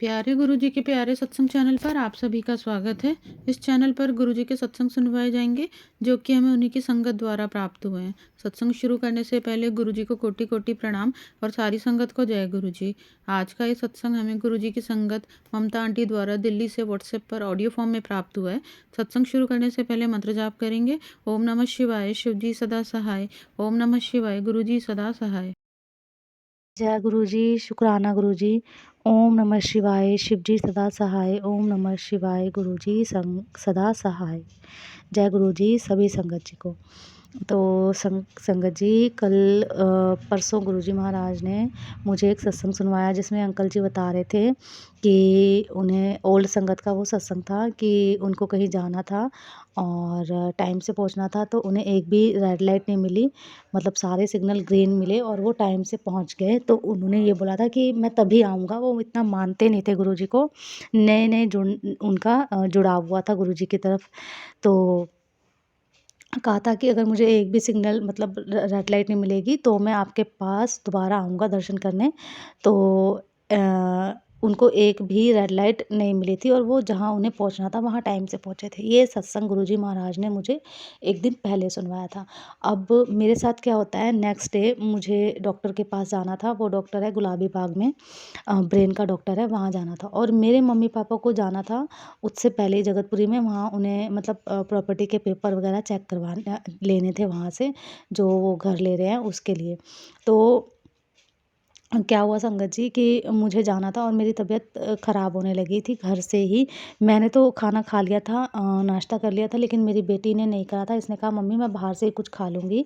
प्यारे गुरुजी के प्यारे सत्संग चैनल पर आप सभी का स्वागत है। इस चैनल पर गुरुजी के सत्संग सुनवाए जाएंगे जो कि हमें उन्हीं की संगत द्वारा प्राप्त हुए हैं। सत्संग शुरू करने से पहले गुरुजी को कोटि कोटि प्रणाम और सारी संगत को जय गुरुजी। आज का ये सत्संग हमें गुरुजी की संगत ममता आंटी द्वारा दिल्ली से व्हाट्सएप पर ऑडियो फॉर्म में प्राप्त हुआ है। सत्संग शुरू करने से पहले मंत्र जाप करेंगे। ओम नमः शिवाय, शिव जी सदा सहाय। ओम नमः शिवाय, गुरुजी सदा सहाय। जय गुरुजी, शुक्राना गुरुजी। ओम नमः शिवाय, शिवजी सदा सहाय। ओम नमः शिवाय, गुरुजी सदा सहाय। जय गुरुजी सभी संगत जी को। तो संगत जी, कल परसों गुरुजी महाराज ने मुझे एक सत्संग सुनवाया जिसमें अंकल जी बता रहे थे कि उन्हें ओल्ड संगत का वो सत्संग था कि उनको कहीं जाना था और टाइम से पहुंचना था, तो उन्हें एक भी रेड लाइट नहीं मिली, मतलब सारे सिग्नल ग्रीन मिले और वो टाइम से पहुंच गए। तो उन्होंने ये बोला था कि मैं तभी आऊँगा। वो इतना मानते नहीं थे गुरुजी को, नए-नए उनका जुड़ाव हुआ था गुरुजी की तरफ। तो कहा था कि अगर मुझे एक भी सिग्नल मतलब रेड लाइट नहीं मिलेगी तो मैं आपके पास दोबारा आऊँगा दर्शन करने। तो अ, उनको एक भी रेड लाइट नहीं मिली थी और वो जहाँ उन्हें पहुँचना था वहाँ टाइम से पहुँचे थे। ये सत्संग गुरुजी महाराज ने मुझे एक दिन पहले सुनवाया था। अब मेरे साथ क्या होता है, नेक्स्ट डे मुझे डॉक्टर के पास जाना था। वो डॉक्टर है गुलाबी बाग में, ब्रेन का डॉक्टर है, वहाँ जाना था और मेरे मम्मी-पापा को जाना था उससे पहले ही जगतपुरी में। वहाँ उन्हें मतलब प्रॉपर्टी के पेपर वगैरह चेक करवाने लेने थे वहाँ से, जो वो घर ले रहे हैं उसके लिए। तो क्या हुआ संगत जी कि मुझे जाना था और मेरी तबीयत ख़राब होने लगी थी घर से ही। मैंने तो खाना खा लिया था, नाश्ता कर लिया था, लेकिन मेरी बेटी ने नहीं करा था। इसने कहा मम्मी मैं बाहर से ही कुछ खा लूँगी।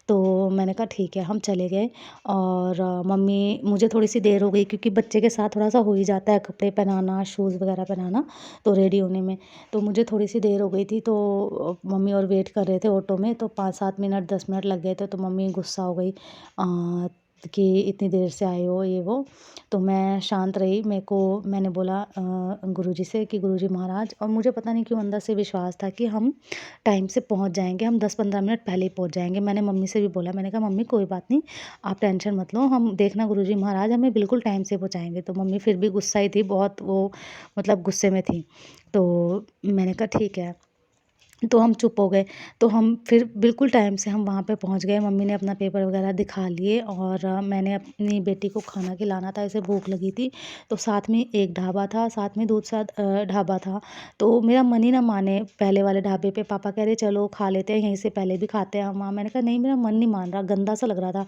तो मैंने कहा ठीक है, हम चले गए और मम्मी, मुझे थोड़ी-सी देर हो गई क्योंकि बच्चे के साथ थोड़ा-सा हो ही जाता है, कपड़े पहनाना, शूज़ वगैरह पहनाना, तो रेडी होने में। तो मुझे थोड़ी-सी देर हो गई थी, तो मम्मी और वेट कर रहे थे ऑटो में, तो 5-7 मिनट 10 मिनट लग गए थे। तो मम्मी गुस्सा हो गई कि इतनी देर से आए हो ये वो। तो मैं शांत रही। मैंने बोला गुरुजी से कि गुरुजी महाराज, और मुझे पता नहीं क्यों अंदर से विश्वास था कि हम टाइम से पहुंच जाएंगे, हम 10-15 मिनट पहले ही पहुंच जाएंगे। मैंने मम्मी से भी बोला, मैंने कहा मम्मी कोई बात नहीं, आप टेंशन मत लो, हम देखना गुरुजी महाराज हमें बिल्कुल टाइम से पहुंचाएंगे। तो मम्मी फिर भी गुस्सा ही थी बहुत, वो मतलब गुस्से में थी। तो मैंने कहा ठीक है। तो हम चुप हो गए। तो हम फिर बिल्कुल टाइम से हम वहाँ पे पहुँच गए। मम्मी ने अपना पेपर वगैरह दिखा लिए और मैंने अपनी बेटी को खाना खिलाना था, इसे भूख लगी थी। तो साथ में एक ढाबा था, साथ में दूध साथ ढाबा था। तो मेरा मन ही ना माने, पहले वाले ढाबे पे पापा कह रहे चलो खा लेते हैं, यहीं से पहले भी खाते हैं हम वहाँ। मैंने कहा नहीं, मेरा मन नहीं मान रहा, गंदा सा लग रहा था।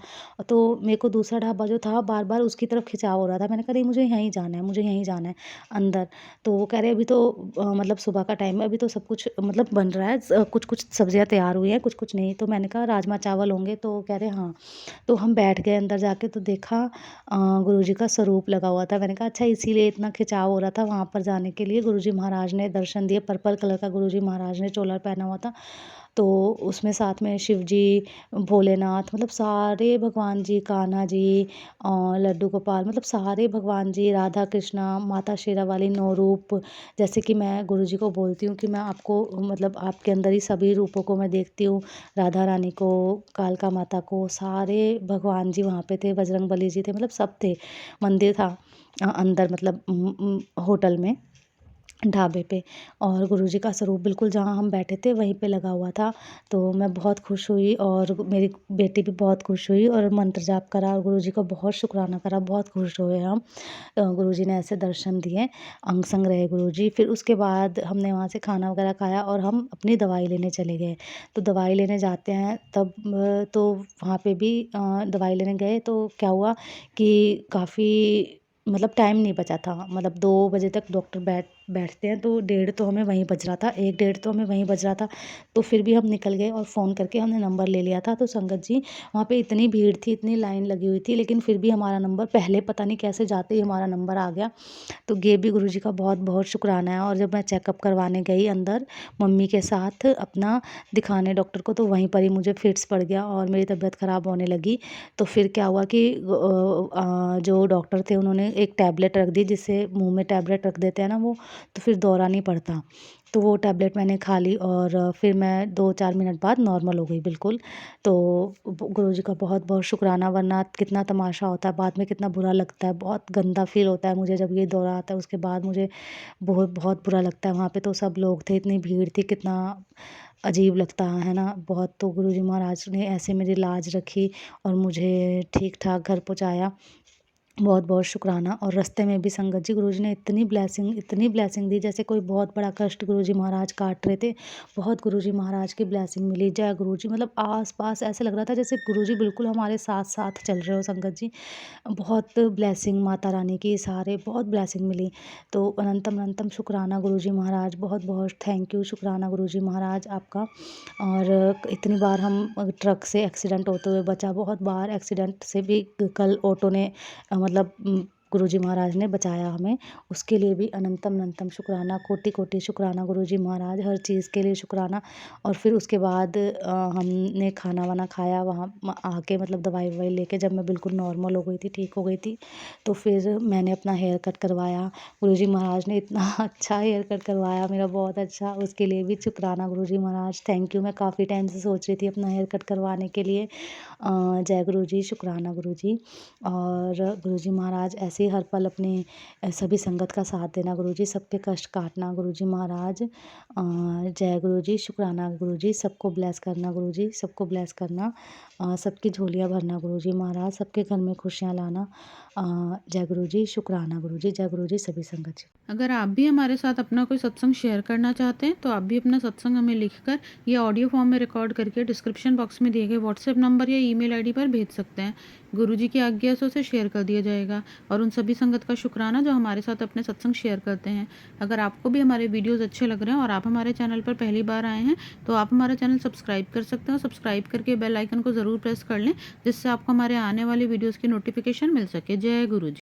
तो मेरे को दूसरा ढाबा जो था बार-बार उसकी तरफ खिंचाव हो रहा था। मैंने कहा नहीं, मुझे यहीं जाना है, मुझे यहीं जाना है अंदर। तो वो कह रहे अभी तो मतलब सुबह का टाइम है, अभी तो सब कुछ मतलब बन रहा है, कुछ-कुछ सब्जियाँ तैयार हुई हैं, कुछ-कुछ नहीं। तो मैंने कहा राजमा चावल होंगे? तो कह रहे हाँ। तो हम बैठ गए अंदर जाके, तो देखा गुरुजी का स्वरूप लगा हुआ था। मैंने कहा अच्छा इसीलिए इतना खिंचाव हो रहा था वहाँ पर जाने के लिए। गुरुजी महाराज ने दर्शन दिए, पर्पल कलर का गुरुजी महाराज ने चोला पहना हुआ था। तो उसमें साथ में शिव जी, भोलेनाथ, मतलब सारे भगवान जी, कान्हा जी, लड्डू गोपाल, मतलब सारे भगवान जी, राधा कृष्णा, माता शेरावाली, 9 रूप। जैसे कि मैं गुरुजी को बोलती हूँ कि मैं आपको, मतलब आपके अंदर ही सभी रूपों को मैं देखती हूँ, राधा रानी को, कालका माता को, सारे भगवान जी वहाँ पे थे, बजरंगबली जी थे, मतलब सब थे। मंदिर था अंदर, मतलब होटल में, ढाबे पे, और गुरुजी का स्वरूप बिल्कुल जहाँ हम बैठे थे वहीं पे लगा हुआ था। तो मैं बहुत खुश हुई और मेरी बेटी भी बहुत खुश हुई और मंत्र जाप करा और गुरुजी का बहुत शुक्राना करा, बहुत खुश हुए हम। गुरुजी ने ऐसे दर्शन दिए, अंग संग रहे गुरुजी। फिर उसके बाद हमने वहाँ से खाना वगैरह खाया और हम अपनी दवाई लेने चले गए। तो दवाई लेने जाते हैं तब तो वहाँ पे भी दवाई लेने गए तो क्या हुआ कि काफ़ी मतलब टाइम नहीं बचा था, मतलब 2 बजे तक डॉक्टर बैठते हैं, तो डेढ़ तो हमें वहीं बज रहा था, 1 डेढ़ तो हमें वहीं बज रहा था। तो फिर भी हम निकल गए और फ़ोन करके हमने नंबर ले लिया था। तो संगत जी, वहाँ पे इतनी भीड़ थी, इतनी लाइन लगी हुई थी, लेकिन फिर भी हमारा नंबर पहले, पता नहीं कैसे जाते ही हमारा नंबर आ गया। तो ये भी गुरुजी का बहुत-बहुत शुक्राना है। और जब मैं चेकअप करवाने गई अंदर मम्मी के साथ अपना दिखाने डॉक्टर को, तो वहीं पर ही मुझे फिट्स पड़ गया और मेरी तबीयत ख़राब होने लगी। तो फिर क्या हुआ कि जो डॉक्टर थे उन्होंने एक टैबलेट रख दी, जिससे मुँह में टैबलेट रख देते हैं ना वो, तो फिर दौरा नहीं पड़ता। तो वो टैबलेट मैंने खा ली और फिर मैं 2-4 मिनट बाद नॉर्मल हो गई बिल्कुल। तो गुरुजी का बहुत-बहुत शुक्राना, वरना कितना तमाशा होता है, बाद में कितना बुरा लगता है, बहुत गंदा फ़ील होता है मुझे जब ये दौरा आता है, उसके बाद मुझे बहुत बहुत बुरा लगता है। वहाँ पे तो सब लोग थे, इतनी भीड़ थी, कितना अजीब लगता है ना? बहुत। तो गुरुजी महाराज ने ऐसे मेरी लाज रखी और मुझे ठीक-ठाक घर पहुँचाया। बहुत-बहुत शुक्राना। और रास्ते में भी संगत जी, गुरुजी ने इतनी ब्लेसिंग दी, जैसे कोई बहुत बड़ा कष्ट गुरुजी महाराज काट रहे थे। बहुत गुरुजी महाराज की ब्लेसिंग मिली। जय गुरुजी, मतलब आस-पास ऐसा लग रहा था जैसे गुरुजी बिल्कुल हमारे साथ-साथ चल रहे हो संगत जी। बहुत ब्लेसिंग माता रानी की, सारे बहुत ब्लेसिंग मिली। तो अनंतम-अनंतम शुक्राना गुरुजी महाराज, बहुत-बहुत थैंक यू, शुक्राना गुरुजी महाराज आपका। और इतनी बार हम ट्रक से एक्सीडेंट होते हुए बचा, बहुत बार एक्सीडेंट से भी कल ऑटो ने मतलब गुरुजी महाराज ने बचाया हमें, उसके लिए भी अनंतम-अनंतम शुक्राना, कोटि-कोटि शुक्राना गुरुजी महाराज, हर चीज़ के लिए शुक्राना। और फिर उसके बाद हमने खाना-वाना खाया वहाँ आके, मतलब दवाई-ववाई लेके, जब मैं बिल्कुल नॉर्मल हो गई थी, ठीक हो गई थी, तो फिर मैंने अपना हेयर कट करवाया। गुरुजी महाराज ने इतना अच्छा हेयर कट करवाया मेरा, बहुत अच्छा, उसके लिए भी शुक्राना गुरुजी महाराज, थैंक यू। मैं काफ़ी टाइम से सोच रही थी अपना हेयर कट करवाने के लिए। जय गुरुजी, शुक्राना गुरुजी। और गुरुजी महाराज ऐसे ही हर पल अपने सभी संगत का साथ देना गुरुजी, सबके कष्ट काटना गुरुजी महाराज। जय गुरुजी, शुक्राना गुरुजी, सबको ब्लेस करना गुरुजी, सबको ब्लेस करना, सबकी झोलियाँ भरना गुरुजी महाराज, सबके घर में खुशियाँ लाना। जय गुरुजी, शुक्राना गुरुजी, जय गुरुजी सभी संगत जी। अगर आप भी हमारे साथ अपना कोई सत्संग शेयर करना चाहते हैं, तो आप भी अपना सत्संग हमें लिखकर या ऑडियो फॉर्म में रिकॉर्ड करके डिस्क्रिप्शन बॉक्स में दिए गए व्हाट्सएप नंबर या ईमेल आईडी पर भेज सकते हैं। गुरुजी की आज्ञा से उसे शेयर कर दिया जाएगा। और उन सभी संगत का शुक्राना जो हमारे साथ अपने सत्संग शेयर करते हैं। अगर आपको भी हमारे वीडियोज़ अच्छे लग रहे हैं और आप हमारे चैनल पर पहली बार आए हैं, तो आप हमारा चैनल सब्सक्राइब कर सकते हैं, और सब्सक्राइब करके बेल आइकन को ज़रूर प्रेस कर लें, जिससे आपको हमारे आने वाली वीडियोज़ की नोटिफिकेशन मिल सके। जय गुरु जी।